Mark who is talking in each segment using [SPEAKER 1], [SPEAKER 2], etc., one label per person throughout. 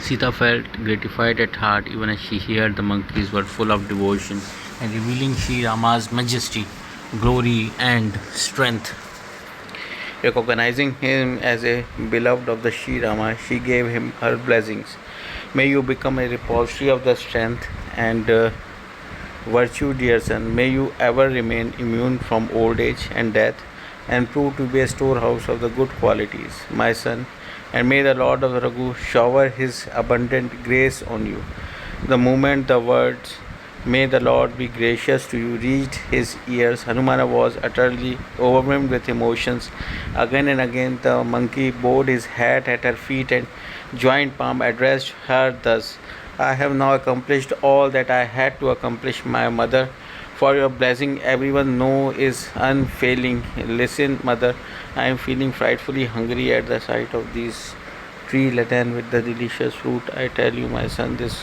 [SPEAKER 1] Sita felt gratified at heart even as she heard the monkeys were full of devotion and revealing Sri Rama's majesty, glory, and strength. Recognizing him as a beloved of the Sri Rama, she gave him her blessings. May you become a repository of the strength and virtue, dear son. May you ever remain immune from old age and death and prove to be a storehouse of the good qualities, my son. And may the Lord of Raghu shower his abundant grace on you. The moment the words, "May the Lord be gracious to you," reached his ears, Hanumana was utterly overwhelmed with emotions. Again and again, the monkey bowed his head at her feet and joined palm addressed her thus: "I have now accomplished all that I had to accomplish, my mother. For your blessing, everyone know is unfailing. Listen, mother, I am feeling frightfully hungry at the sight of these tree laden with the delicious fruit. I tell you, my son, this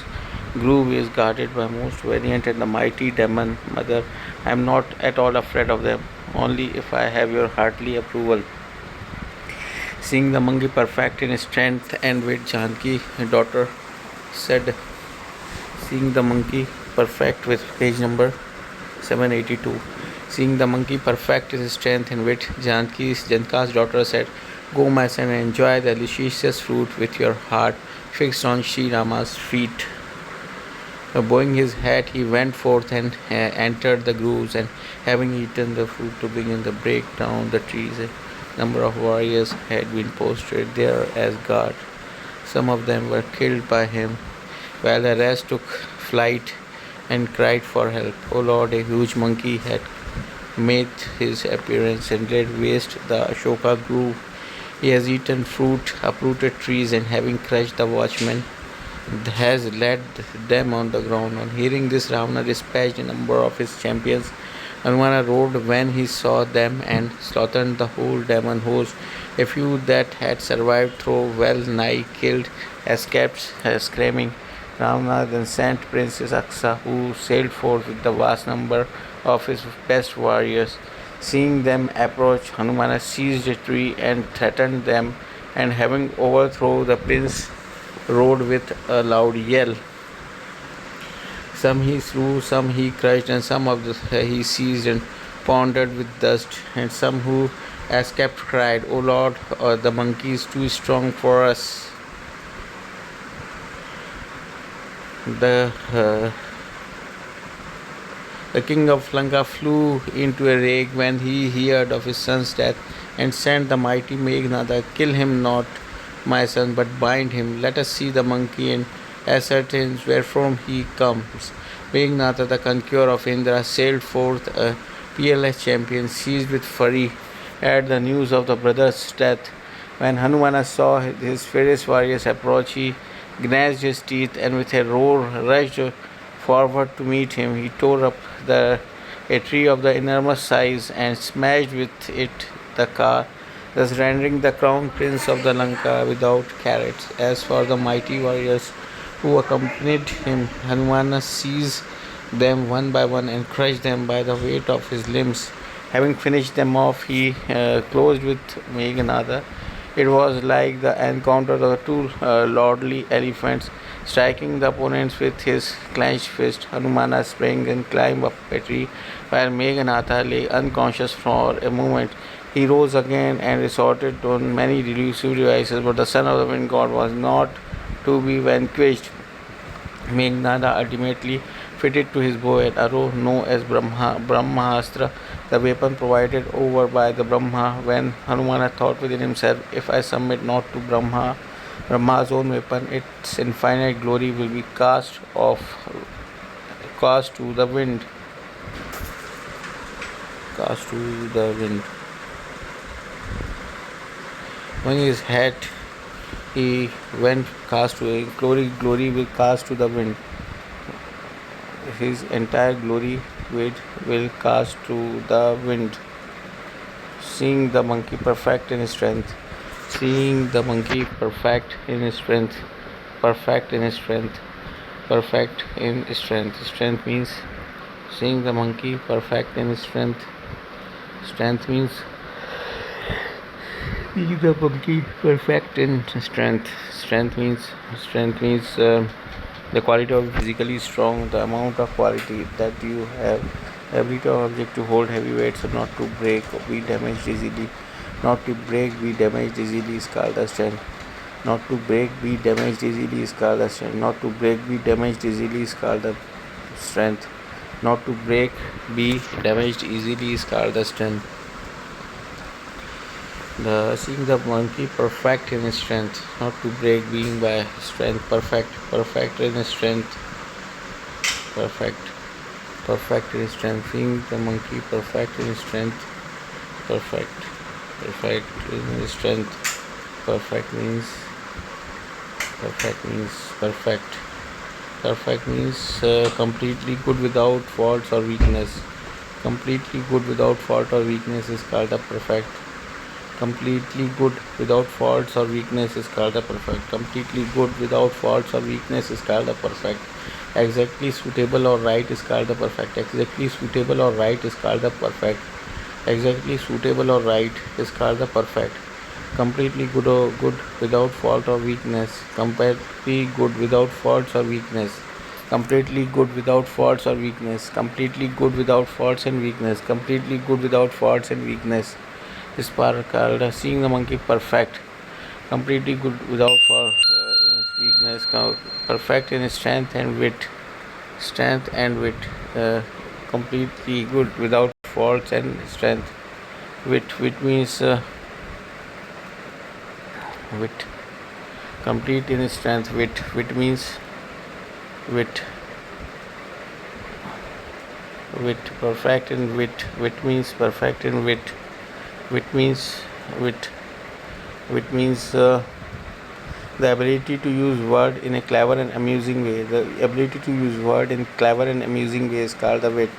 [SPEAKER 1] grove is guarded by most valiant and the mighty demon. Mother, I am not at all afraid of them, only if I have your heartly approval." Seeing the monkey perfect in strength and wit, Janki, daughter, said, seeing the monkey perfect with page number 782. Seeing the monkey perfect in strength and wit, Janka's daughter said, "Go, my son, and enjoy the delicious fruit with your heart fixed on Sri Rama's feet." Bowing his head, he went forth and entered the groves, and having eaten the fruit to begin to break down the trees, a number of warriors had been posted there as guard. Some of them were killed by him, while the rest took flight and cried for help. "O Lord, a huge monkey had made his appearance and laid waste the Ashoka grove. He has eaten fruit, uprooted trees, and having crushed the watchmen, has laid them on the ground." On hearing this, Ravana dispatched a number of his champions. Hanumana rode when he saw them and slaughtered the whole demon host. A few that had survived, though well nigh killed, escaped screaming. Ravana then sent Princess Aksa, who sailed forth with the vast number of his best warriors. Seeing them approach, Hanumana seized a tree and threatened them, and having overthrown the prince, rode with a loud yell. Some he slew, some he crushed, and some of the he seized and pounded with dust. And some who escaped cried, "O Lord, the monkey is too strong for us." The king of Lanka flew into a rage when he heard of his son's death, and sent the mighty Meghnada, "Kill him not, my son, but bind him. Let us see the monkey and ascertain wherefrom he comes." Meghnada, the conqueror of Indra, sailed forth a peerless champion, seized with fury at the news of the brother's death. When Hanumana saw his fierce warriors approach, he gnashed his teeth and with a roar rushed forward to meet him. He tore up a tree of the enormous size and smashed with it the car, thus rendering the crown prince of the Lanka without carrots. As for the mighty warriors who accompanied him, Hanumana seized them one by one and crushed them by the weight of his limbs. Having finished them off, he closed with Meghnada. It was like the encounter of the two lordly elephants. Striking the opponents with his clenched fist, Hanumana sprang and climbed up a tree, while Meghnada lay unconscious for a moment. He rose again and resorted to many delusive devices, but the son of the wind god was not to be vanquished. Meghnada ultimately fitted to his bow an arrow known as Brahmastra, the weapon provided over by the Brahma. When Hanumana thought within himself, "If I submit not to Brahma's own weapon, its infinite glory will be cast to the wind." Cast to the wind. When his head he went cast to a glory will cast to the wind. His entire glory will cast to the wind. Seeing the monkey perfect in his strength. Seeing the monkey perfect in his strength. Perfect in his strength. Perfect in strength. Strength means seeing the monkey perfect in his strength. Strength means Seeing the monkey perfect in strength. Strength means the quality of physically strong, the amount of quality that you have, ability of object to hold heavy weights or not to break or be damaged easily. Not to break, be damaged easily is called the strength. Not to break, be damaged easily is called the strength. Not to break, be damaged easily is called the strength. Not to break, be damaged easily is called the strength. The seeing the monkey perfect in his strength, not to break, being by strength, perfect in his strength, perfect, perfect in his strength, seeing the monkey perfect in his strength, perfect, perfect in his strength, perfect means perfect. Perfect means completely good without faults or weakness. Completely good without fault or weakness is called the perfect. Completely good without faults or weakness is called the perfect. Completely good without faults or weakness is called the perfect. Exactly suitable or right is called the perfect. Exactly suitable or right is called the perfect. Exactly suitable or right is called the perfect. Completely good or good without fault or weakness. Completely good without faults or weakness. Completely good without faults or weakness. Completely good without faults and weakness. Completely good without faults and weakness is called seeing the monkey perfect. Completely good without in his weakness. Perfect in his strength and wit. Strength and wit. Completely good without faults and strength. Wit means wit. Complete in his strength. Wit means wit. Wit. Perfect in wit. Wit means perfect in wit. Wit means wit. Wit means the ability to use word in a clever and amusing way. The ability to use word in clever and amusing way is called the wit.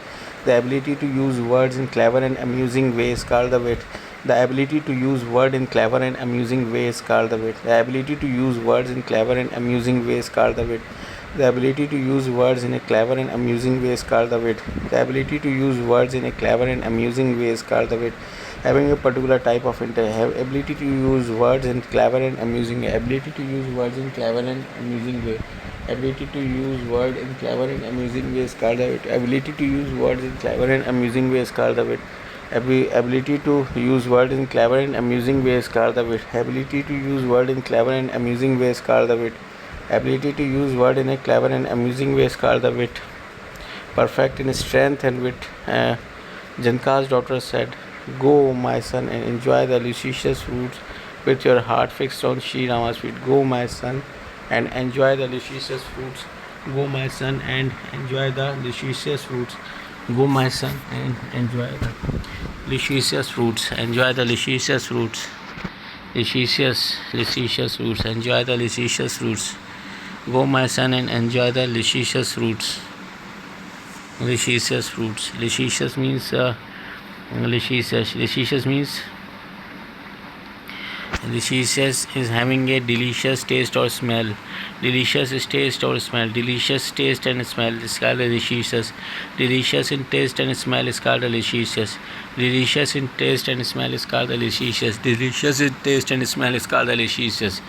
[SPEAKER 1] The ability to use words in clever and amusing way is called the wit. The ability to use word in clever and amusing way is called the wit. The ability to use words in clever and amusing way is called the wit. The ability to use words in a clever and amusing way is called the wit. The ability to use words in a clever and amusing way is called the wit. Having a particular type of have ability to use words in clever and amusing way. Ability to use words in clever and amusing way. Ability to use word in clever and amusing way is called the wit. Ability to use words in clever and amusing way is called the wit. Ability to use word in clever and amusing way is called the wit. Ability to use word in clever and amusing way is called the wit. Ability to use word in a clever and amusing way is called the wit. Perfect in strength and wit. Janka's daughter said, "Go, my son, and enjoy the luscious fruits with your heart fixed on ShriRama's feet. Go, my son, and enjoy the luscious fruits. Go, my son, and enjoy the luscious fruits. Go, my son, and enjoy the luscious fruits. Enjoy the luscious fruits. Luscious fruits. Enjoy the luscious fruits. Go, my son, and enjoy the luscious fruits. Luscious fruits. Luscious means Luscious means delicious is having a delicious taste or smell. Delicious is taste or smell. Delicious taste and smell is called delicious. Delicious in taste and smell is called delicious. Delicious in taste and smell is called delicious. Delicious in taste and smell is called delicious.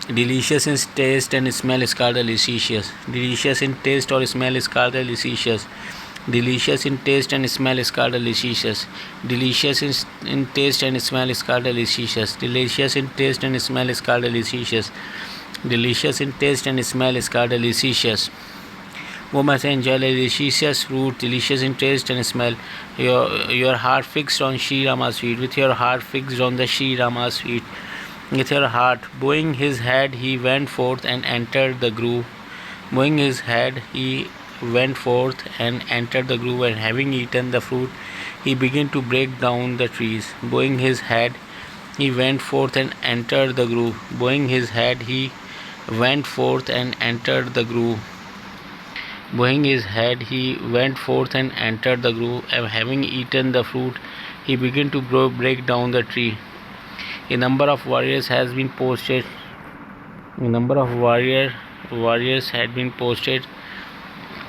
[SPEAKER 1] Delicious in taste and smell is called delicious. Delicious in taste or smell is called delicious. Delicious in taste and smell is called delicious. Delicious in taste and smell is called delicious. Delicious in taste and smell is called delicious. Delicious in taste and smell is called delicious. Go must enjoy the delicious fruit, delicious in taste and smell. Your heart fixed on ShriRama's feet. With your heart fixed on the ShriRama's feet. With your heart, bowing his head, he went forth and entered the grove. Bowing his head, he went forth and entered the grove, and having eaten the fruit, he began to break down the trees. Bowing his head, he went forth and entered the grove. Bowing his head, he went forth and entered the grove. Bowing his head, he went forth and entered the grove, and having eaten the fruit, he began to break down the tree. A number of warriors has been posted. A number of warriors had been posted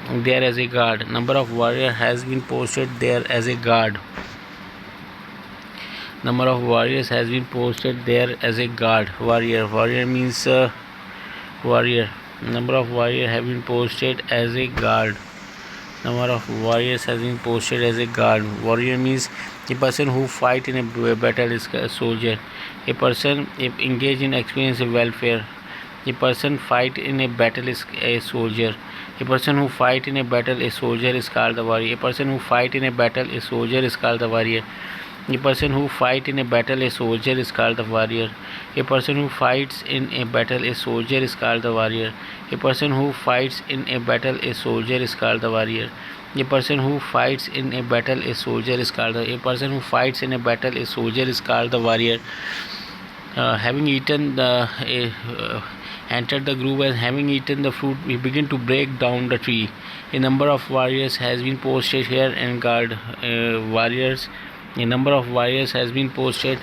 [SPEAKER 1] there as a guard. Number of warrior has been posted there as a guard. Number of warriors has been posted there as a guard. Warrior means warrior. Number of warriors have been posted as a guard. Number of warriors has been posted as a guard. Warrior means a person who fight in a battle is a soldier. A person if engaged in experience of welfare. A person fight in a battle is a soldier. A person who fight in a battle a soldier is called the warrior. A person who fight in a battle a soldier is called the warrior. A person who fight in a battle a soldier is called the warrior. A person who fights in a battle a soldier is called the warrior. A person who fights in a battle a soldier is called the warrior. A person who fights in a battle a soldier is called the. A person who fights in a battle a soldier is called the warrior. Having eaten the entered the grove, and having eaten the fruit, we begin to break down the tree. A number of warriors has been posted here and guard warriors. A number of warriors has been posted.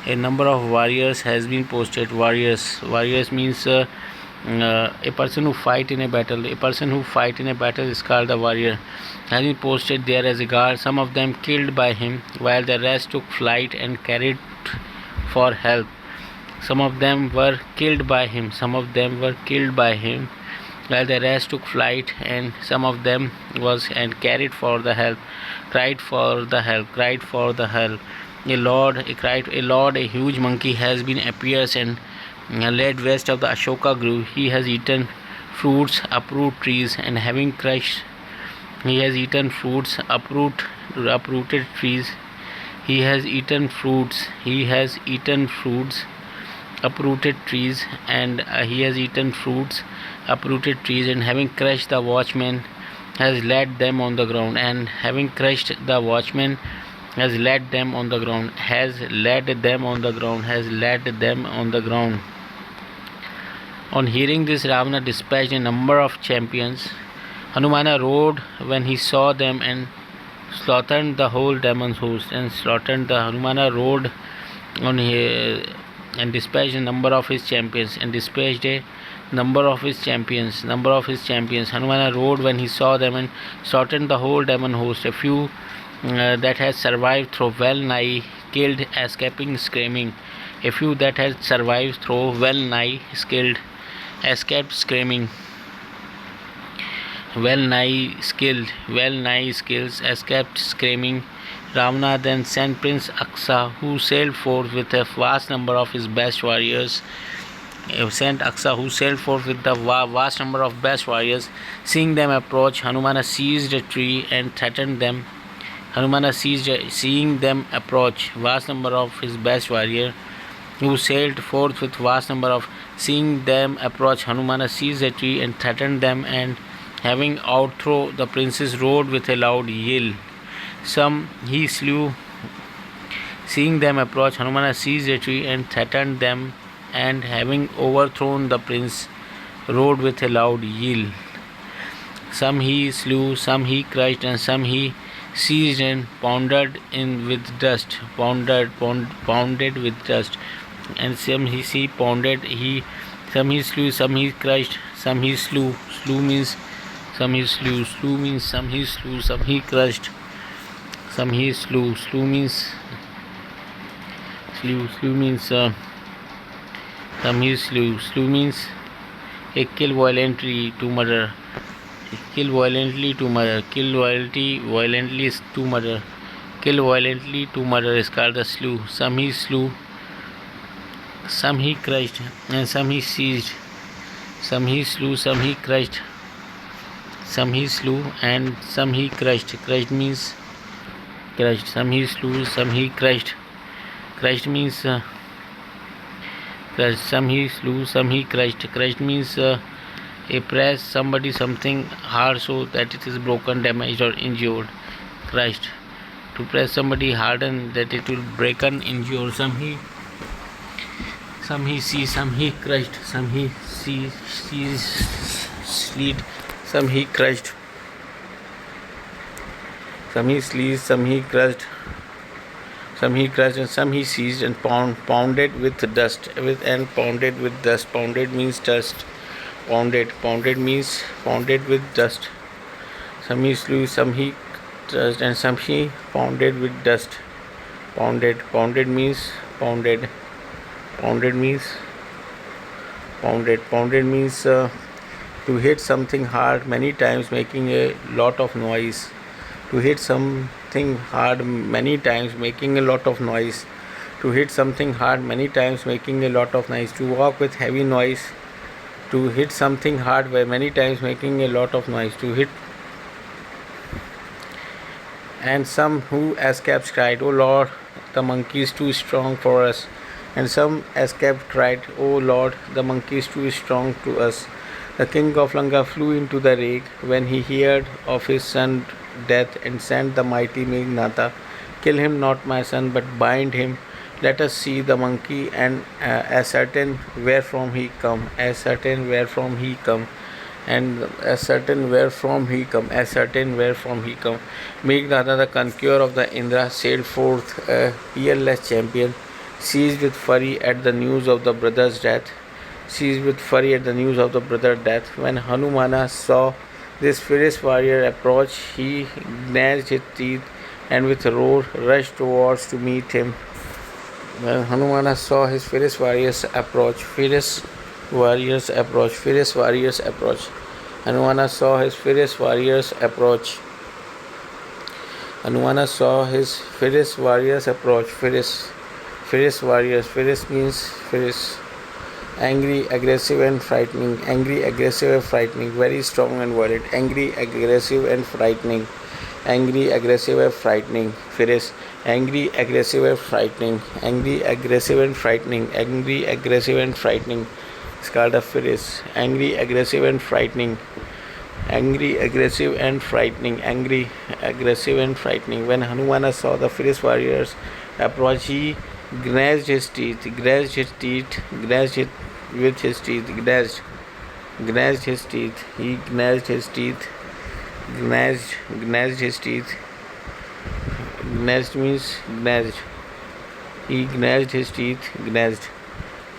[SPEAKER 1] A number of warriors has been posted. Warriors means a person who fight in a battle. A person who fight in a battle is called a warrior. Has been posted there as a guard. Some of them killed by him, while the rest took flight and carried for help. Some of them were killed by him. Some of them were killed by him, while the rest took flight, and some of them was and carried for the help. Cried for the help. Cried for the help. A lord, a huge monkey has been appears and led west of the Ashoka grove. He has eaten fruits, uproot trees, and having crushed, he has eaten fruits, uprooted trees. He has eaten fruits. He has eaten fruits, uprooted trees, and he has eaten fruits, uprooted trees, and having crushed the watchmen, has led them on the ground. And having crushed the watchmen, has led them on the ground. Has led them on the ground. Has led them on the ground. On hearing this, Ravana dispatched a number of champions. Hanumana rode when he saw them and slaughtered the whole demon's host. And slaughtered the Hanumana rode on and dispatched a number of his champions. And dispatched a number of his champions. Hanumana rode when he saw them and slaughtered the whole demon host. A few that had survived through well nigh killed, escaping screaming. A few that had survived through well nigh killed, escaped screaming. Well nigh skills, escaped screaming. Ravana then sent Prince Aksa, who sailed forth with a vast number of his best warriors. Seeing them approach, Hanumana seized a tree and threatened them. Seeing them approach, vast number of his best warrior, who sailed forth with vast number of. Seeing them approach, Hanumana seized a tree and threatened them, and having outthrown the princes, rode with a loud yell. Some he slew. Seeing them approach, Hanumana seized a tree and threatened them, and having overthrown the prince, rode with a loud yell. Some he slew, some he crushed, and some he seized and pounded in with dust. Pounded with dust. And some he pounded. Some he slew, some he crushed, some he slew. Slew means some he slew. Slew means some he slew, some he crushed, some he slew. Slew means slew. Slew means some he slew. Slew means a kill violently to murder. Kill violently to murder. Kill violently is to murder. Kill violently to murder is called the slew. Some he slew, some he crushed, and some he seized. Some he slew, some he crushed, some he slew, and some he crushed. Crushed means crushed. Some he slew, some he crushed. Crushed means crushed. Some he slew, some he crushed. Crushed means a press somebody something hard so that it is broken, damaged, or injured. Crushed. To press somebody hard and that it will break and injure. Some he seized, some he crushed, some he slit, some he crushed, some he sliced, some he crushed, and some he seized and pounded with dust. Pounded with dust. Pounded means dust. Pounded means pounded with dust. Some he slew, some he crushed, and some he pounded with dust. Pounded means pounded. Pounded means Pounded means to hit something hard many times, making a lot of noise. To hit something hard many times, making a lot of noise. To hit something hard many times, making a lot of noise. To walk with heavy noise. To hit something hard many times, making a lot of noise. To hit. And some who escaped cried, "Oh Lord, the monkey is too strong for us." And some escaped cried, "Oh Lord, the monkey is too strong to us." The king of Lanka flew into the lake when he heard of his son's death and sent the mighty Meghnada, "Kill him not, my son, but bind him. Let us see the monkey and ascertain wherefrom he come. Ascertain wherefrom he come. And ascertain wherefrom he come. Ascertain wherefrom he come." Meghnada, the conqueror of the Indra, sailed forth a peerless champion, seized with fury at the news of the brother's death. Seized with fury at the news of the brother's death. When Hanumana saw this fierce warrior approach, he gnashed his teeth and with a roar rushed towards to meet him. When Hanumana saw his fierce warriors approach, Hanumana saw his fierce warriors approach. Hanumana saw his fierce warriors approach. Fierce warriors. Fierce means fierce. Angry, aggressive and frightening. Angry, aggressive and frightening. Very strong and violent. Angry, aggressive and frightening. Angry, aggressive and frightening. Fierce. Angry, aggressive and frightening. Angry, aggressive and frightening. Angry, aggressive and frightening. It's called a fierce. Angry, aggressive and frightening. Angry, aggressive and frightening. Angry, aggressive and frightening. When Hanumana saw the fierce warriors approach, he gnashed his teeth. Gnashed his teeth. Gnashed it with his teeth. Gnashed his teeth. He gnashed his teeth. Gnashed his teeth. Gnashed means gnashed. He gnashed his teeth. Gnashed.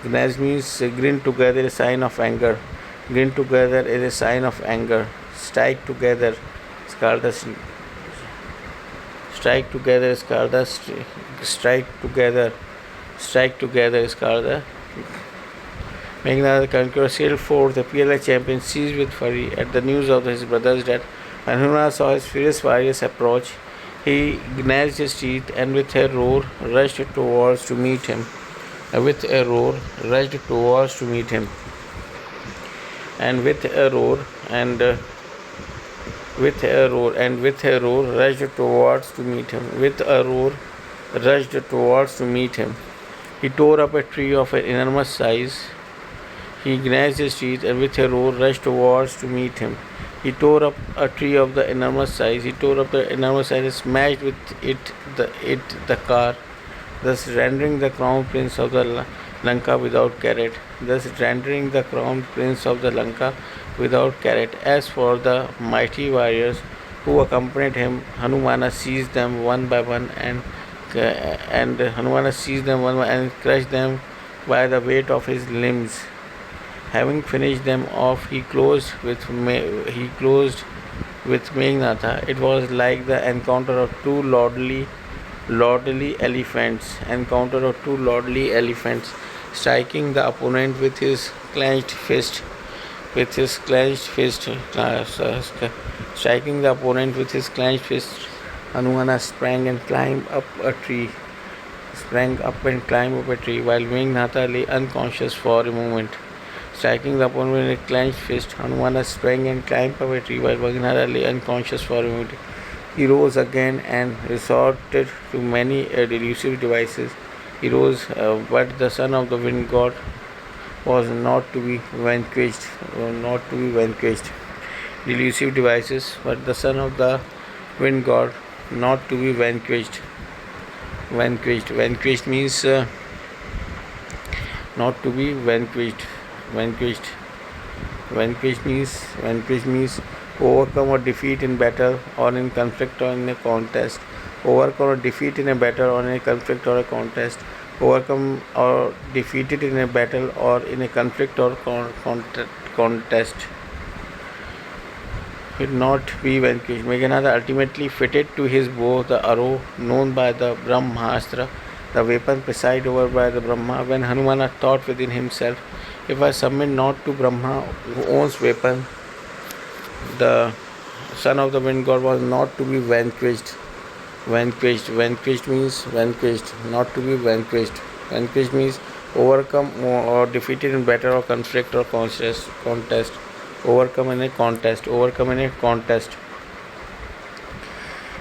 [SPEAKER 1] Gnashed means grin together, a sign of anger. Grin together is a sign of anger. Strike together is called the strike together is called the strike together. Strike together is called the Meghnada, the conqueror, sailed forth, the peerless champion, seized with fury at the news of his brother's death. When Hanumana saw his fierce warriors approach, he gnashed his teeth and with a roar rushed towards to meet him. With a roar rushed towards to meet him. And with a roar rushed towards to meet him. With a roar rushed towards to meet him. He tore up a tree of an enormous size. He gnashed his teeth and with a roar rushed towards to meet him. He tore up a tree of the enormous size. He tore up the enormous size and smashed with the car, thus rendering the crown prince of the Lanka without carrot. Thus rendering the crown prince of the Lanka without carrot. As for the mighty warriors who accompanied him, Hanumana seized them one by one and crushed them by the weight of his limbs. Having finished them off, he closed with Meghnada. It was like the encounter of two lordly elephants. Striking the opponent with his clenched fist. Striking the opponent with his clenched fist, Hanumana sprang up and climbed up a tree. While Meghnada lay unconscious for a moment. Striking the opponent with a clenched fist, Hanumana sprang and climbed up a tree while Meghnada lay unconscious for a moment. He rose again and resorted to many delusive devices. But the son of the wind god was not to be vanquished. Delusive devices, but the son of the wind god not to be vanquished. Vanquished means not to be vanquished. Vanquished means overcome or defeat in battle or in conflict or in a contest. Overcome or defeat in a battle or in a conflict or a contest. Overcome or defeated in a battle or in a conflict or contest. will not be vanquished. Meghanada ultimately fitted to his bow the arrow known by the Brahmastra, the weapon presided over by the Brahma. When Hanumana thought within himself, if I submit not to Brahma, who owns weapon, the son of the wind god was not to be vanquished. Vanquished means vanquished, not to be vanquished. Vanquished means overcome or defeated in battle or conflict or contest. Overcome in a contest.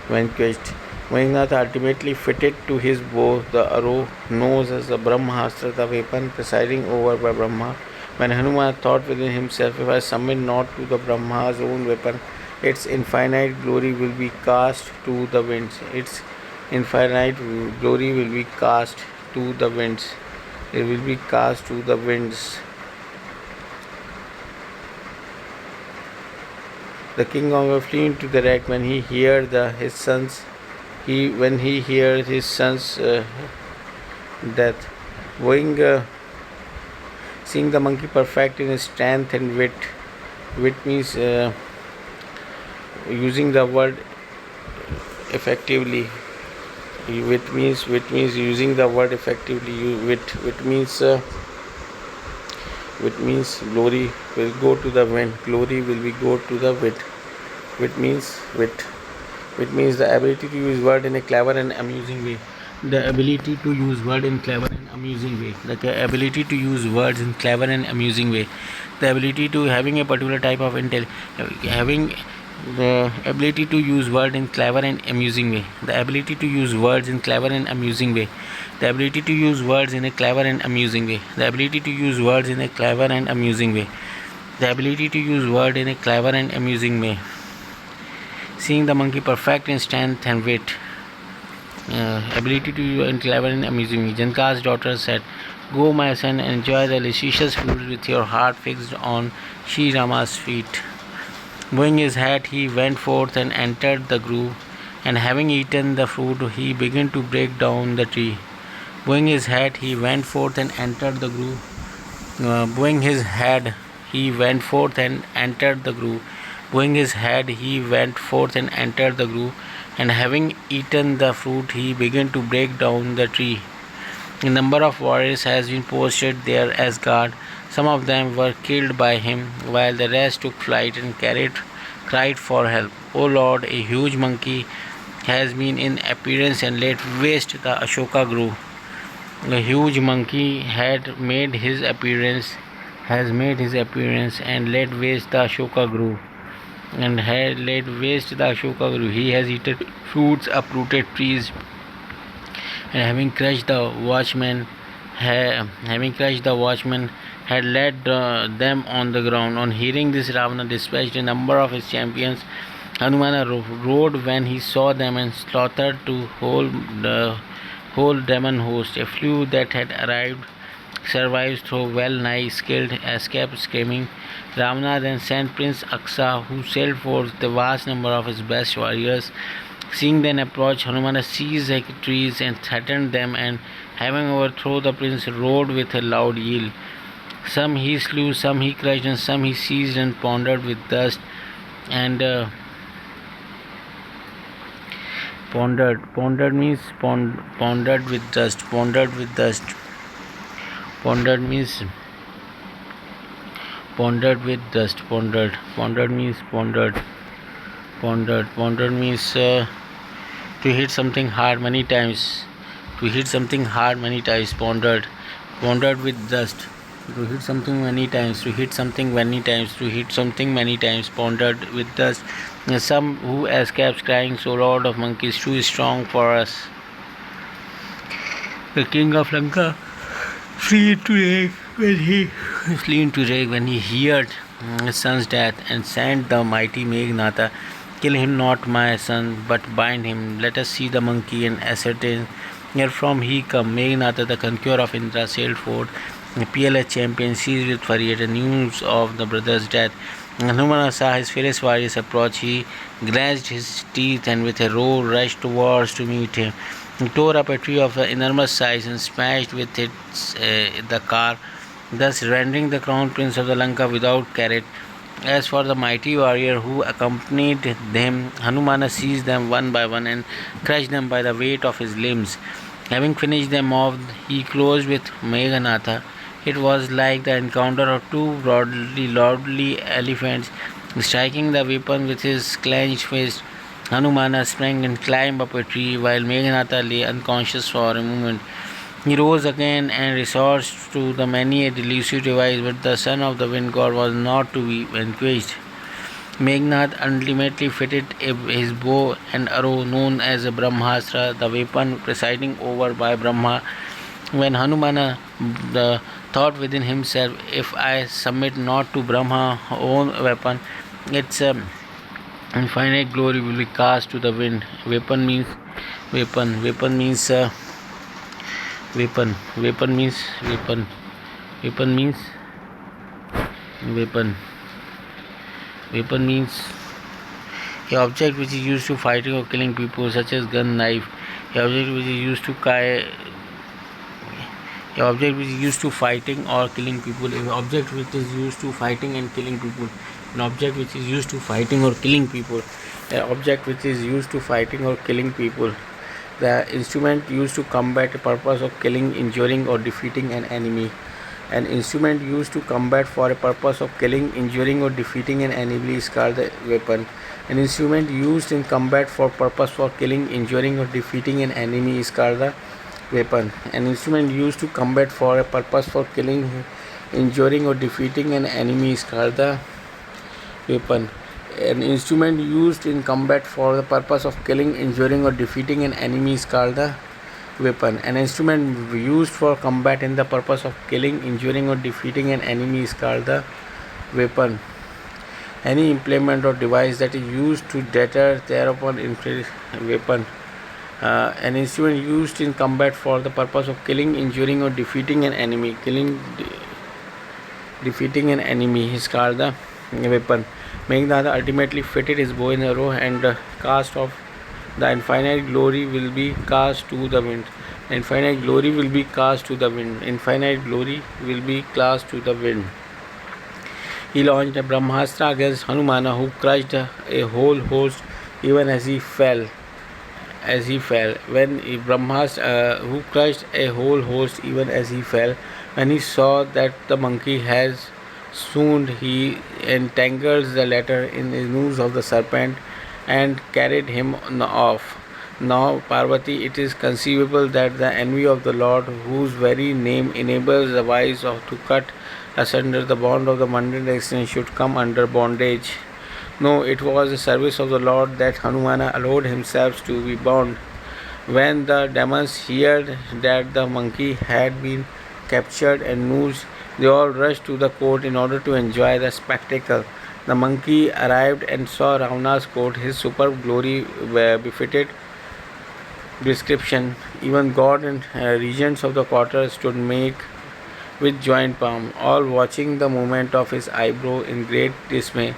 [SPEAKER 1] Vanquished. Meghnad ultimately fitted to his bow the arrow known as the Brahmastra, the weapon presiding over by Brahma. When Hanuman thought within himself, if I submit not to the Brahma's own weapon, its infinite glory will be cast to the winds. Its infinite glory will be cast to the winds. It will be cast to the winds. The king of flew into the wreck when he heard his sons. When he heard his son's death, seeing the monkey perfect in his strength and wit. Wit means using the word effectively. Wit means using the word effectively. Wit means glory will go to the wind. Glory will be go to the wit. Wit means the ability to use word in a clever and amusing way. The ability to use word in clever and amusing way. The ability to use words in clever and amusing way. The ability to having a particular type of having the ability to use words in clever and amusing way. The ability to use words in clever and amusing way. The ability to use words in a clever and amusing way. The ability to use words in a clever and amusing way. The ability to use word in a clever and amusing way. Seeing the monkey perfect in strength and wit. Ability to use in clever and amusing way. Janka's daughter said, "Go, my son, enjoy the luscious food with your heart fixed on ShriRama's feet." Bowing his head, he went forth and entered the grove, and having eaten the fruit, he began to break down the tree. Bowing his head, he went forth and entered the grove. Bowing his head, he went forth and entered the grove. Bowing his head, he went forth and entered the grove, and having eaten the fruit, he began to break down the tree. A number of warriors has been posted there as guard. Some of them were killed by him, while the rest took flight and cried for help. O Lord, a huge monkey has been in appearance and laid waste the Ashoka grove. A huge monkey had made his appearance, and laid waste the Ashoka grove. He has eaten fruits, uprooted trees, and having crushed the watchman, had laid them on the ground. On hearing this, Ravana dispatched a number of his champions. Hanumana rode when he saw them and slaughtered the whole demon host. A few that had survived through well-nigh skilled escape screaming. Ravana then sent Prince Aksa, who sailed forth the vast number of his best warriors. Seeing them approach, Hanumana seized the trees and threatened them, and having overthrown the prince, rode with a loud yell. Some he slew, some he crushed, and some he seized and pondered with dust. And pondered means pondered with dust. Pondered means pondered with dust. Pondered means pondered. Pondered means to hit something hard many times. Pondered with dust. To hit something many times. Pondered with dust. Some who escapes crying, "So Lord of monkeys, too strong for us." The king of Lanka flee into rage when he heard his son's death, and sent the mighty Meghnada, "Kill him not, my son, but bind him. Let us see the monkey and ascertain wherefrom he come." Meghnada, the conqueror of Indra, sailed forth, a peerless champion, seized with fury at the news of the brother's death. When Hanumana saw his fierce warriors approach, he grinded his teeth and with a roar rushed towards to meet him. He tore up a tree of enormous size and smashed with it the car, thus rendering the crown prince of the Lanka without carrot. As for the mighty warrior who accompanied them, Hanumana seized them one by one and crushed them by the weight of his limbs. Having finished them off, he closed with Meghanatha. It was like the encounter of two lordly elephants. Striking the weapon with his clenched fist, Hanumana sprang and climbed up a tree while Meghanatha lay unconscious for a moment. He rose again and resorted to the many a delusive device, but the son of the wind god was not to be vanquished. Meghnad ultimately fitted his bow and arrow known as a Brahmastra, the weapon presiding over by Brahma. When Hanumana thought within himself, if I submit not to Brahma's own weapon, its infinite glory will be cast to the wind. Weapon means weapon. Weapon means weapon. Weapon means weapon. Weapon means weapon. Weapon means a object which is used to fighting or killing people, such as gun, knife. A object which is used to a object which is used to fighting or killing people. An object which is used to fighting and killing people. An object which is used to fighting or killing people. An object which is used to fighting or killing people. The instrument used to combat a purpose of killing, injuring, or defeating an enemy. An instrument used to combat for a purpose of killing, injuring, or defeating an enemy is called the weapon. An instrument used in combat for purpose for killing, injuring, or defeating an enemy is called the weapon. An instrument used to combat for a purpose for killing, injuring, or defeating an enemy is called the weapon. An instrument used in combat for the purpose of killing, injuring, or defeating an enemy is called the weapon. An instrument used for combat in the purpose of killing, injuring, or defeating an enemy is called the weapon. Any implement or device that is used to deter, tear upon, inflict weapon. An instrument used in combat for the purpose of killing, injuring, or defeating an enemy. Defeating an enemy is called the weapon. Meghnada ultimately fitted his bow and arrow and cast off. The infinite glory will be cast to the wind. Infinite glory will be cast to the wind. Infinite glory will be cast to the wind. He launched a Brahmastra against Hanumana, who crushed a whole host even as he fell. When Brahmastra, who crushed a whole host even as he fell, when he saw that the monkey has swooned, he entangled the latter in the noose of the serpent and carried him off. Now, Parvati, it is conceivable that the envy of the Lord, whose very name enables the wise to cut asunder the bond of the mundane existence, should come under bondage. No, it was the service of the Lord that Hanumana allowed himself to be bound. When the demons heard that the monkey had been captured and noosed, they all rushed to the court in order to enjoy the spectacle. The monkey arrived and saw Ravana's court. His superb glory befitted description. Even God and regents of the quarter stood make with joined palm, all watching the movement of his eyebrow in great dismay.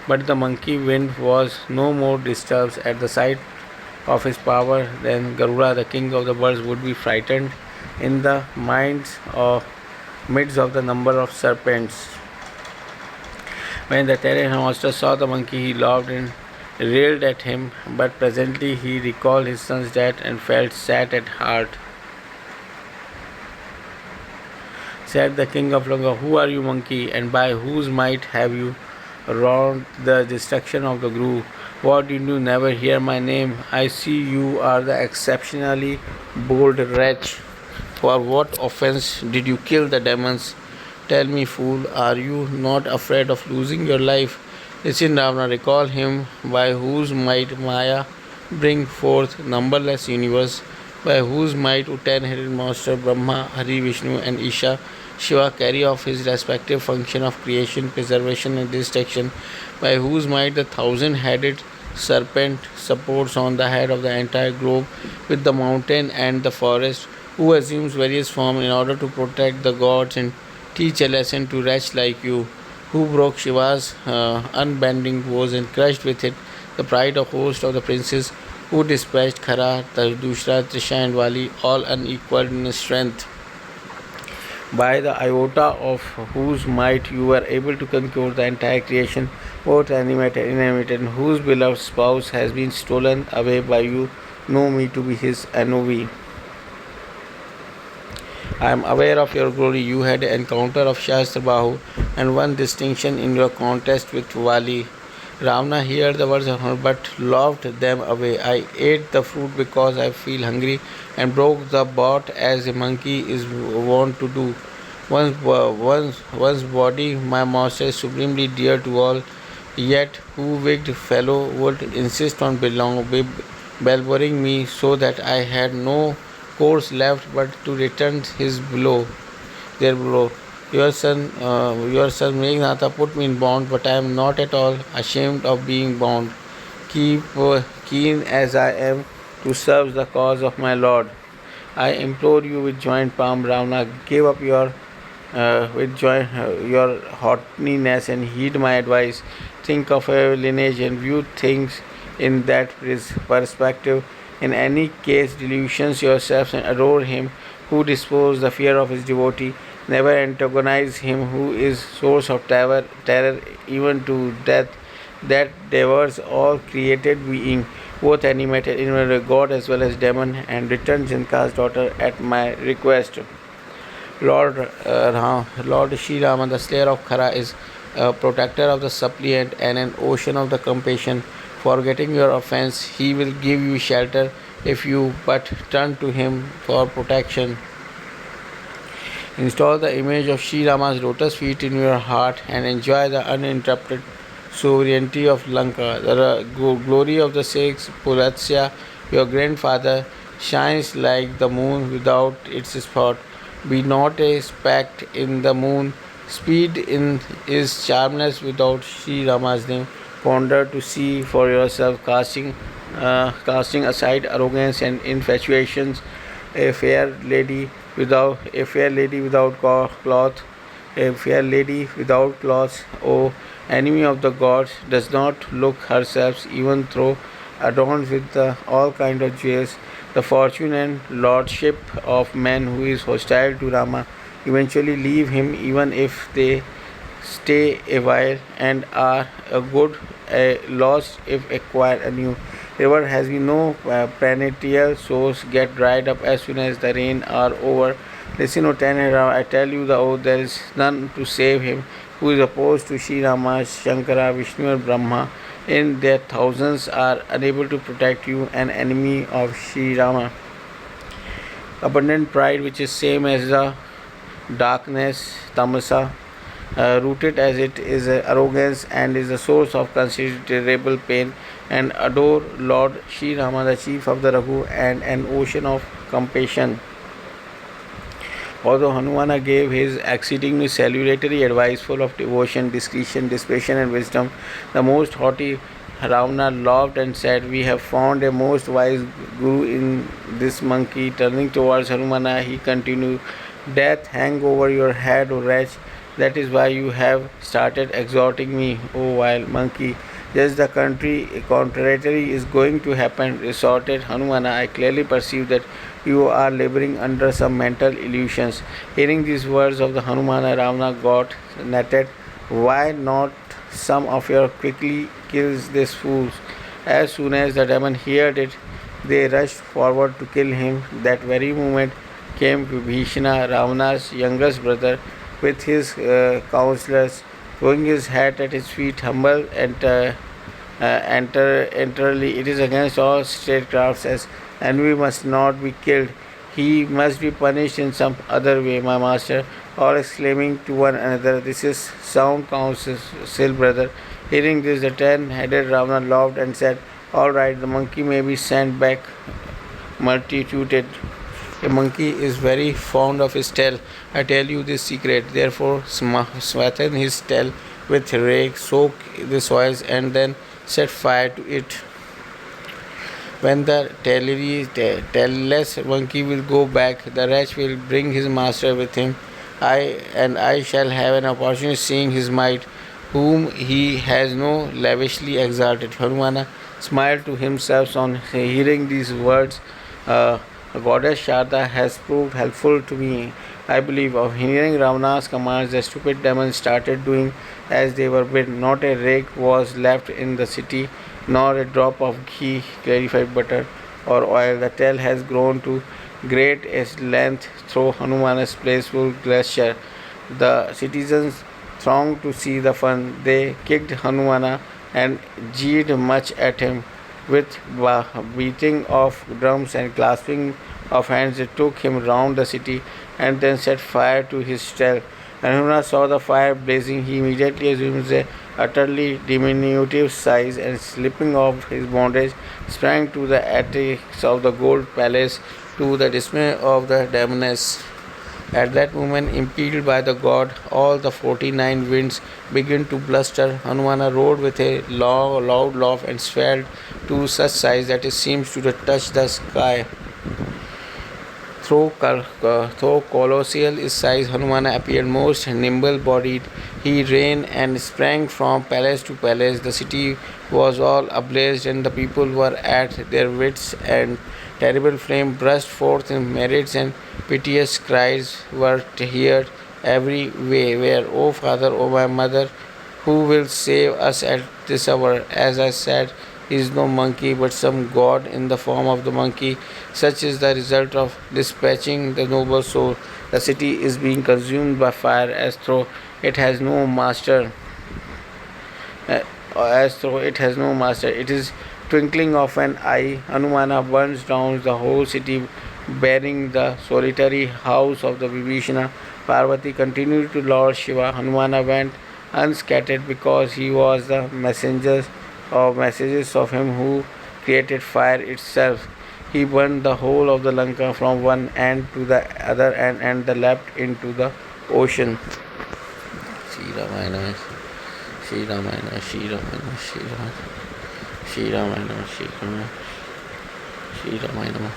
[SPEAKER 1] But the monkey wind was no more disturbed at the sight of his power than Garuda, the king of the birds, would be frightened in the midst of the number of serpents. When the terror monster saw the monkey, he laughed and railed at him, but presently he recalled his son's death and felt sad at heart. Said the king of Lanka, "Who are you, monkey, and by whose might have you wrought the destruction of the grove? What, did you never hear my name? I see you are the exceptionally bold wretch. For what offense did you kill the demons? Tell me, fool, are you not afraid of losing your life? Listen, Ravana, recall him by whose might Maya bring forth numberless universe, by whose might ten-headed monster Brahma, Hari, Vishnu, and Isha, Shiva carry off his respective function of creation, preservation, and destruction, by whose might the thousand-headed serpent supports on the head of the entire globe with the mountain and the forest, who assumes various forms in order to protect the gods and teach a lesson to wretches like you, who broke Shiva's unbending bows and crushed with it the pride of host of the princes, who dispatched Khara, Dushra, Trisha, and Vali, all unequaled in strength, by the iota of whose might you were able to conquer the entire creation, both animated and inanimate, and whose beloved spouse has been stolen away by you, know me to be his envy. I am aware of your glory. You had an encounter of Shastra and won distinction in your contest with Vali. Ravana heard the words of her but locked them away. I ate the fruit because I feel hungry and broke the bot as a monkey is wont to do. One's body, my master, is supremely dear to all, yet who wicked fellow would insist on belaboring me so that I had no course left but to return his blow, their blow. Your son Meghnata put me in bond, but I am not at all ashamed of being bound. Keen as I am to serve the cause of my Lord, I implore you with joint palm, Ravana, give up your haughtiness and heed my advice. Think of a lineage and view things in that perspective. In any case, delusions yourselves and adore him who disposes the fear of his devotee. Never antagonize him who is source of terror even to death, that devours all created being, both animated, inanimate, god as well as demon, and return Janka's daughter at my request. Lord ShriRam, the slayer of Khara, is a protector of the suppliant and an ocean of the compassion. Forgetting your offense, he will give you shelter if you but turn to him for protection. Install the image of Sri Rama's lotus feet in your heart and enjoy the uninterrupted sovereignty of Lanka. The glory of the six Pulatsya, your grandfather, shines like the moon without its spot. Be not a speck in the moon. Speed in is charmless without Sri Rama's name. Ponder to see for yourself, casting aside arrogance and infatuations. A fair lady without cloth, a fair lady without cloth, O enemy of the gods, does not look herself even though adorned with all kind of jewels. The fortune and lordship of men who is hostile to Rama eventually leave him even if they stay a while and are a good lost if acquire anew. River has been no perennial source get dried up as soon as the rain are over. Listen, O Tanera, I tell you the oath, there is none to save him who is opposed to Sri Rama, Shankara, Vishnu, and Brahma. In their thousands are unable to protect you, an enemy of Sri Rama. Abundant pride, which is same as the darkness, tamasa, rooted as it is arrogance and is the source of considerable pain, and adore Lord Sri Rama, the chief of the Raghu, and an ocean of compassion. Although Hanumana gave his exceedingly salutary advice full of devotion, discretion, dispassion, and wisdom, the most haughty Ravana laughed and said, "We have found a most wise guru in this monkey." Turning towards Hanumana, he continued, "Death hang over your head, O wretch. That is why you have started exhorting me, O vile monkey. Just the contrary is going to happen," resorted Hanumana. "I clearly perceive that you are laboring under some mental illusions." Hearing these words of the Hanumana, Ravana got netted. "Why not some of your quickly kills these fools?" As soon as the demon heard it, they rushed forward to kill him. That very moment came Vibhishana, Ravana's youngest brother, with his counselors, throwing his hat at his feet, humble and entirely. "It is against all statecrafts, as envy must not be killed. He must be punished in some other way, my master," all exclaiming to one another. "This is sound counsel, brother." Hearing this, the 10-headed Ravana laughed and said, "All right, the monkey may be sent back multituted. A monkey is very fond of his tail. I tell you this secret. Therefore, smarten his tail with rake, soak the soils, and then set fire to it. When the tailless monkey will go back, the wretch will bring his master with him. I shall have an opportunity seeing his might, whom he has no lavishly exalted." Hanumana smiled to himself on hearing these words. Goddess Sharda has proved helpful to me. I believe of hearing Ravana's commands, the stupid demons started doing as they were bid. Not a rag was left in the city, nor a drop of ghee, clarified butter, or oil. The tale has grown to great length through Hanuman's playful gesture. The citizens thronged to see the fun. They kicked Hanumana and jeered much at him. With beating of drums and clasping of hands, they took him round the city and then set fire to his stall. When Hanumana saw the fire blazing, he immediately assumed the utterly diminutive size and, slipping off his bondage, sprang to the attics of the gold palace to the dismay of the demoness. At that moment, impelled by the god, all the 49 winds began to bluster. Hanumana roared with a loud laugh and swelled to such size that it seemed to touch the sky. Though colossal in size, Hanumana appeared most nimble-bodied. He ran and sprang from palace to palace. The city was all ablaze, and the people were at their wits' end. Terrible flame burst forth in myriads, and piteous cries were heard everywhere. "O Father, O my mother, who will save us at this hour?" As I said, he is no monkey but some god in the form of the monkey. Such is the result of dispatching the noble soul. The city is being consumed by fire as though it has no master. It is twinkling of an eye. Hanumana burns down the whole city, bearing the solitary house of the Vibhishana. Parvati continued to Lord Shiva. Hanumana went unscathed because he was the messages of him who created fire itself. He burned the whole of the Lanka from one end to the other and the leapt into the ocean. Shri Ramayana, Shri Ramayana, Shri Ramayana, Shri Ramayana, Shri Ramayana, Shri Ramayana, Shri Ramayana.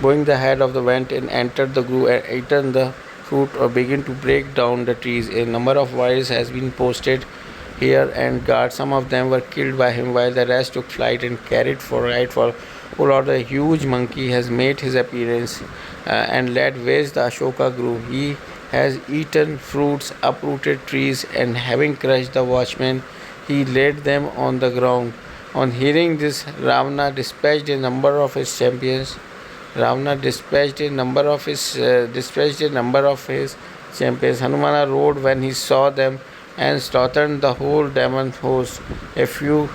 [SPEAKER 1] Bowing the head of the vent and entered the grove and eaten the fruit or begin to break down the trees. A number of warriors has been posted here and guard. Some of them were killed by him, while the rest took flight and carried for right for. Oh Lord, a huge monkey has made his appearance and led waste the Ashoka grove. He has eaten fruits, uprooted trees, and having crushed the watchmen, he laid them on the ground. On hearing this, Ravana dispatched a number of his champions. Dispatched a number of his champions. Hanumana roared when he saw them and slaughtered the whole demon host. A few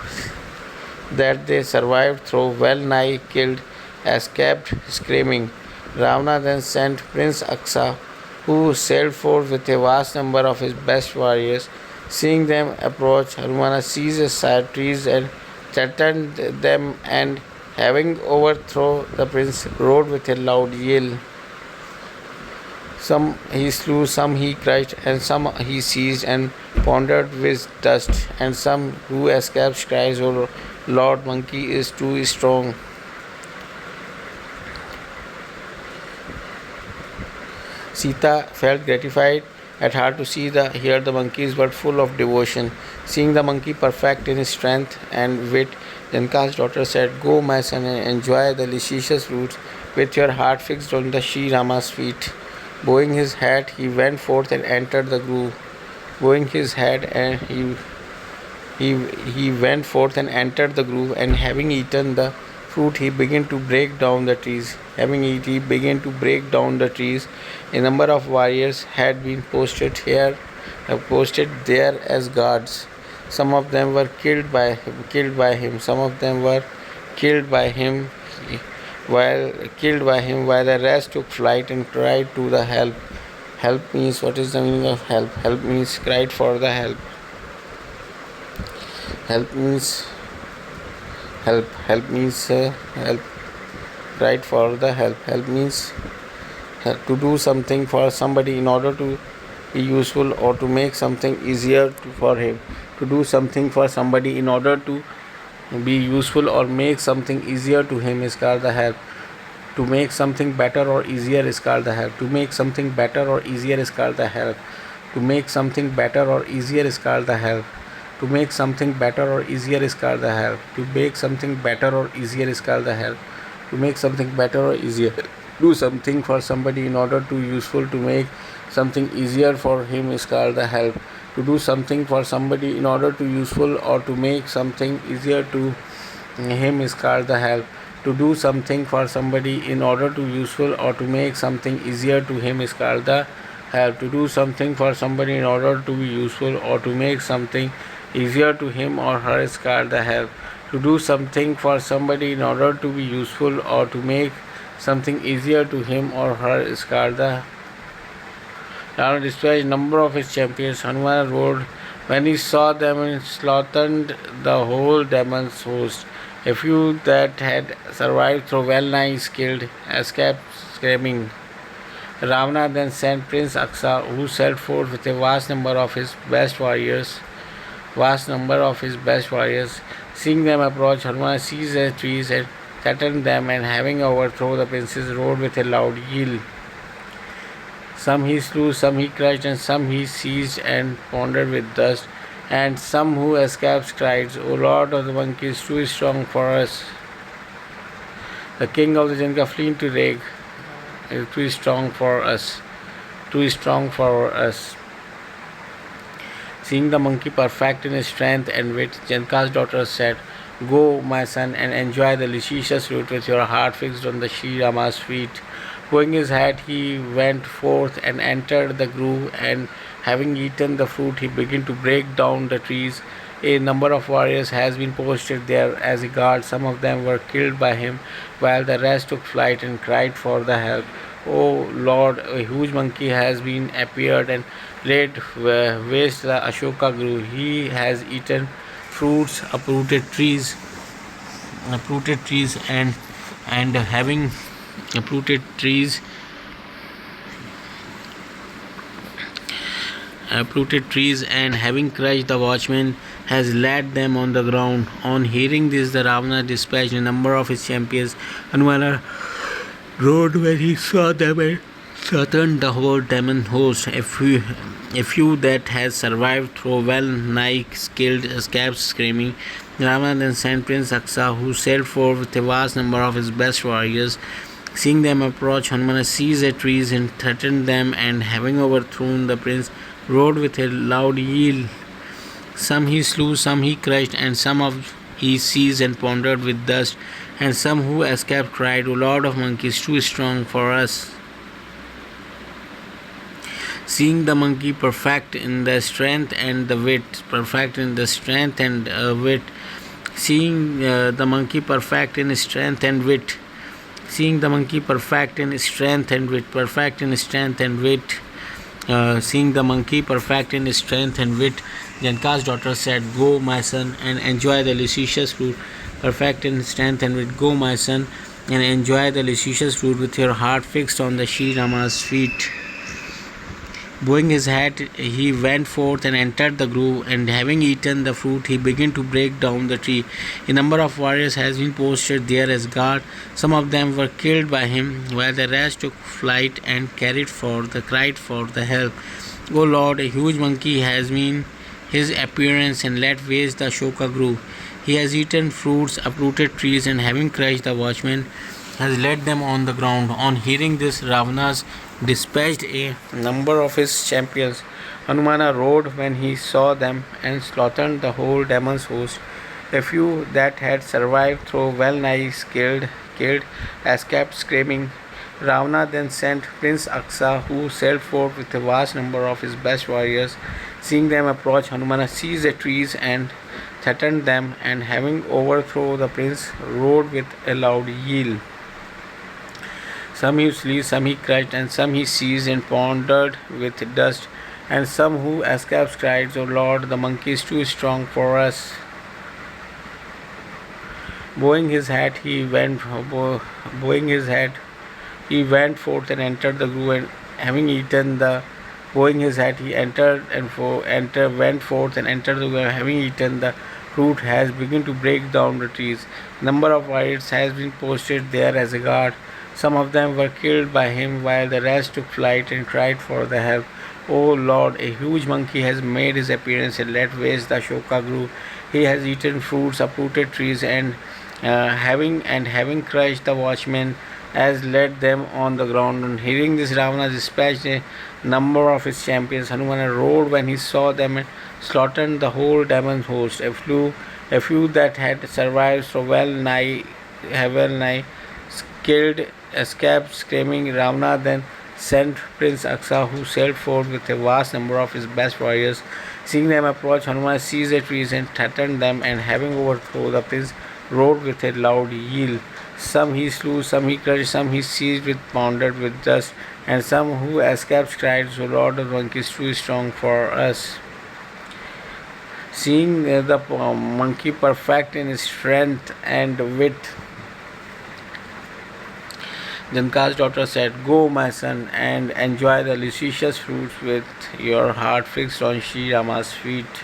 [SPEAKER 1] that they survived, through well nigh killed, escaped screaming. Ravana then sent Prince Aksa, who sailed forth with a vast number of his best warriors. Seeing them approach, Hanumana seized aside trees and threatened them, and having overthrown the prince, rode with a loud yell. Some he slew, some he crushed, and some he seized and pondered with dust, and some who escaped cries, "O Lord, monkey is too strong." Sita felt gratified at heart to hear the monkeys were full of devotion. Seeing the monkey perfect in his strength and wit, Janaka's daughter said, "Go, my son, and enjoy the delicious fruits with your heart fixed on the Sri Rama's feet." Bowing his head, he went forth and entered the grove. Bowing his head, and he went forth and entered the grove, and having eaten the fruit, he began to break down the trees. He began to break down the trees. A number of warriors had been posted there as guards. Some of them were killed by him. Some of them were killed by him, while the rest took flight and cried to the help. Help means, what is the meaning of help? Help means cried for the help. Help means help. Help means help. Cried for the help. Help means to do something for somebody in order to be useful or to make something easier for him. To do something for somebody in order to be useful or make something easier to him is called the help. To make something better or easier is called the help. To make something better or easier is called the help. To make something better or easier is called the help. To make something better or easier is called the help. To make something better or easier is called the help.
[SPEAKER 2] to make something better or easier. Do something for somebody in order to useful to make something easier for him is called the help. To do something for somebody in order to useful or to make something easier to him is called the help. To do something for somebody in order to useful or to make something easier to him is called the help. To do something for somebody in order to be useful or to make something easier to him or her is called the help. To do something for somebody in order to be useful or to make something easier to him or her is called the Ravana dispatched a number of his champions. Hanuman rode when he saw them and slaughtered the whole demon's host. A few that had survived through well nigh killed escaped screaming. Ravana then sent Prince Aksa, who set forth with a vast number of his best warriors. Seeing them approach, Hanuman seized the trees and threatened them, and having overthrown the princes, rode with a loud yell. Some he slew, some he crushed, and some he seized and pounded with dust. And some who escaped cried, O Lord of the monkeys, too strong for us. The king of the Janka fleeing to Reg is too strong for us. Too strong for us. Seeing the monkey perfect in his strength and wit, Janka's daughter said, Go, my son, and enjoy the delicious fruit with your heart fixed on the ShriRama's feet. Going his hat, he went forth and entered the grove, and having eaten the fruit, he began to break down the trees. A number of warriors has been posted there as a guard. Some of them were killed by him, while the rest took flight and cried for the help. O Lord, a huge monkey has been appeared and laid waste the Ashoka grove. He has eaten fruits, uprooted trees, and having uprooted trees and having crushed the watchmen has laid them on the ground. On hearing this, the Ravana dispatched a number of his champions. Hanumana rode when he saw them and slaughtered the whole demon host. A few that had survived through well nigh killed escaped screaming. Ravana then sent Prince Aksa, who sailed forth with a vast number of his best warriors. Seeing them approach, Hanumana seized the trees and threatened them, and having overthrown the prince, rode with a loud yell. Some he slew, some he crushed, and some of he seized and pounded with dust. And some who escaped cried, O Lord of monkeys, too strong for us. Seeing the monkey perfect in the strength and the wit, seeing the monkey perfect in strength and wit, seeing the monkey perfect in strength and wit, seeing the monkey perfect in strength and wit, Janka's daughter said, Go, my son, and enjoy the delicious fruit. Perfect in strength and wit, go, my son, and enjoy the delicious fruit with your heart fixed on the ShriRama's feet. Bowing his hat, he went forth and entered the grove, and having eaten the fruit, he began to break down the tree. A number of warriors has been posted there as guard. Some of them were killed by him, while the rest took flight and cried for the help. O Lord, a huge monkey has been his appearance and laid waste the Ashoka grove. He has eaten fruits, uprooted trees, and having crushed the watchmen, has laid them on the ground. On hearing this, Ravana dispatched a number of his champions. Hanumana rode when he saw them and slaughtered the whole demon's host. A few that had survived through well nigh killed, escaped screaming. Ravana then sent Prince Aksa, who sailed forth with a vast number of his best warriors. Seeing them approach, Hanumana seized the trees and threatened them, and having overthrown the prince, rode with a loud yell. Some he slew, some he crushed, and some he seized and pounded with dust. And some who escaped cried, O Lord, the monkey is too strong for us. Bowing his hat, he went forth and entered the grove, and having eaten the went forth and entered the grove, having eaten the fruit, has begun to break down the trees. Number of warriors has been posted there as a guard. Some of them were killed by him, while the rest took flight and cried for the help. O Lord, a huge monkey has made his appearance and laid waste the Ashoka grove. He has eaten fruits, uprooted trees, and having crushed the watchmen, as led them on the ground. On hearing this, Ravana dispatched a number of his champions. Hanumana roared when he saw them and slaughtered the whole demon host. A few that had survived so well nigh killed, escaped screaming. Ravana then sent Prince Aksa, who sailed forth with a vast number of his best warriors. Seeing them approach, Hanuman seized the trees and threatened them, and having overthrown the prince, roared with a loud yell. Some he slew, some he crushed, some he seized with pounded with dust, and some who escaped cried, "So Lord of Monkey is too strong for us." Seeing the monkey perfect in his strength and wit, Janka's daughter said, "Go, my son, and enjoy the luscious fruits with your heart fixed on Sri Rama's feet."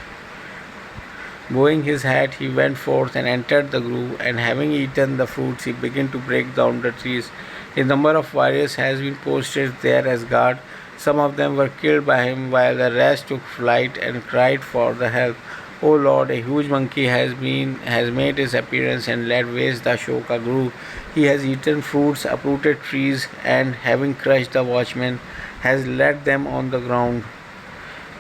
[SPEAKER 2] Bowing his head, he went forth and entered the grove, and having eaten the fruits, he began to break down the trees. A number of warriors has been posted there as guard. Some of them were killed by him, while the rest took flight and cried for the help. "O Lord, a huge monkey has made his appearance and laid waste the Ashoka grove. He has eaten fruits, uprooted trees, and having crushed the watchmen, has laid them on the ground."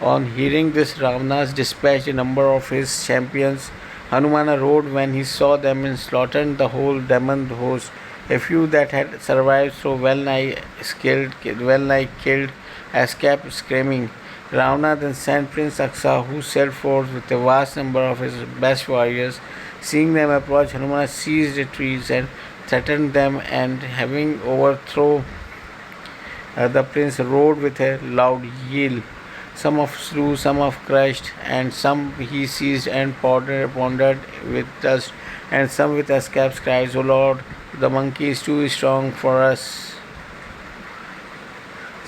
[SPEAKER 2] On hearing this, Ravana dispatched a number of his champions. Hanumana rode when he saw them and slaughtered the whole demon host. A few that had survived so well nigh killed, escaped screaming. Ravana then sent Prince Aksa, who sailed forth with a vast number of his best warriors. Seeing them approach, Hanuman seized the trees and threatened them, and having overthrown the prince, rode with a loud yell. Some of slew, some of crushed, and some he seized and pondered with dust, and some with escapes cried, "O Lord, the monkey is too strong for us."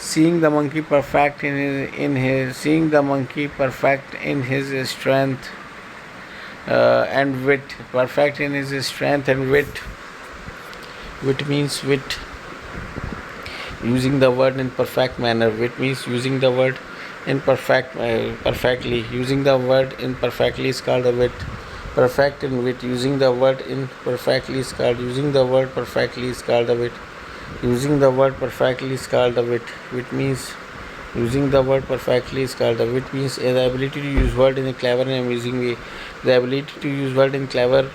[SPEAKER 2] Seeing the monkey perfect in his strength and wit, perfect in his strength and wit. Wit means wit. Using the word in perfect manner. Wit means using the word perfectly. Using the word imperfectly is called a wit. Perfect in wit. Using the word imperfectly is called. Using the word perfectly is called a wit. Using the word perfectly is called a wit. Wit means using the word perfectly is called a wit means the ability to use word in a clever and amusing way. The ability to use word in clever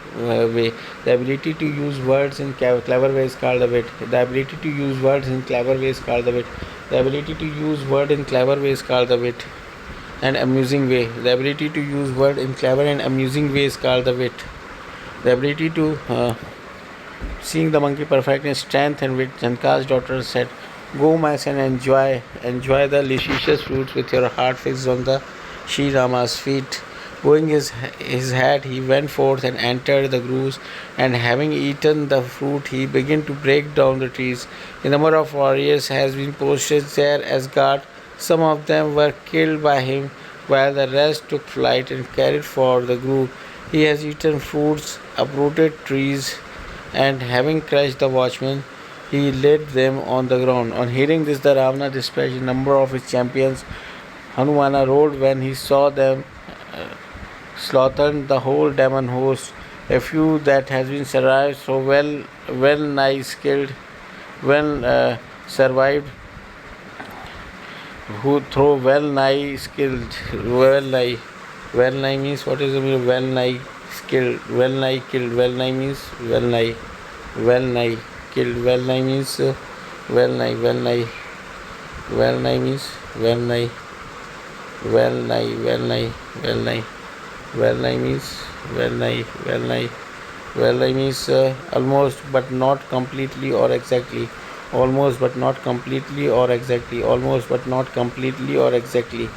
[SPEAKER 2] way. The ability to use words in clever way is called a wit. The ability to use words in clever way is called the wit. The ability to use word in clever way is called the wit. And amusing way. The ability to use word in clever and amusing way is called the wit. The ability to seeing the monkey perfect in strength and wit, Janka's daughter said, "Go, my son, enjoy the luscious fruits with your heart fixed on the Sri Rama's feet." Bowing his head, he went forth and entered the groves, and having eaten the fruit, he began to break down the trees. A number of warriors has been posted there as guard. Some of them were killed by him, while the rest took flight and carried for the grove. He has eaten fruits, uprooted trees, and having crushed the watchmen, he laid them on the ground. On hearing this, the Ravana dispatched a number of his champions. Hanumana rode when he saw them, slaughtered the whole demon host. A few that has been survived so well nigh killed, survived, who throw well nigh means what is the meaning of well nigh skilled? Well nigh killed. Well nigh means well nigh. Well nigh killed. Well nigh means well nigh. Well nigh. Well nigh means well nigh. Well nigh. Well nigh. Well nigh. Well nigh means well nigh. Well nigh. Well nigh means almost but not completely or exactly. Almost but not completely or exactly. Almost but not completely or exactly.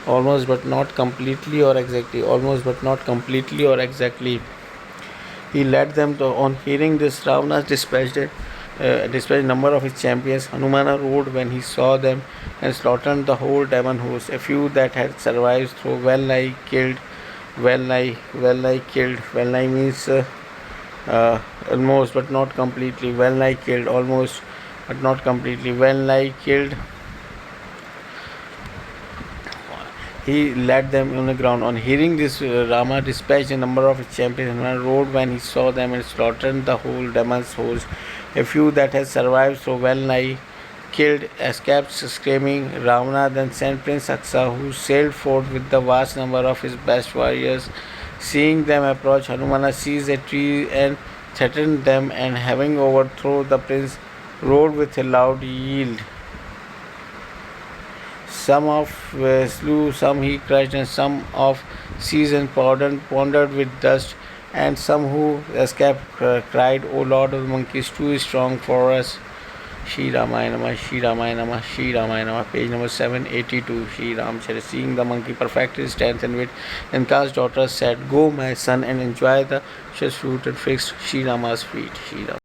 [SPEAKER 2] Almost but not completely or exactly. Almost but not completely or exactly. He led them to. On hearing this, Ravana dispatched a number of his champions. Hanumana rode when he saw them and slaughtered the whole demon host. A few that had survived through well nigh killed. Well nigh killed. Well nigh means almost but not completely. Well nigh killed. Almost but not completely. Well nigh killed. he led them on the ground. On hearing this, Rama dispatched a number of his champions and rode when he saw them and slaughtered the whole demon's host. A few that had survived so well nigh killed, escaped screaming. Ravana then sent Prince Aksa, who sailed forth with the vast number of his best warriors. Seeing them approach, Hanumana seized a tree and threatened them, and having overthrown the prince, roared with a loud yell. Some of slew, some he crushed, and some of seized and pondered with dust. And some who escaped cried, O Lord of the monkeys, too strong for us. Shri Ramaya Namah, Shri Ramaya Namah, Shri Ramaya Namah, page number 782. Shri Ramcharita, seeing the monkey perfect his strength and wit, Janaka's daughter said, Go, my son, and enjoy the precious fruit and fixed Shri Rama's feet. Shri Ram.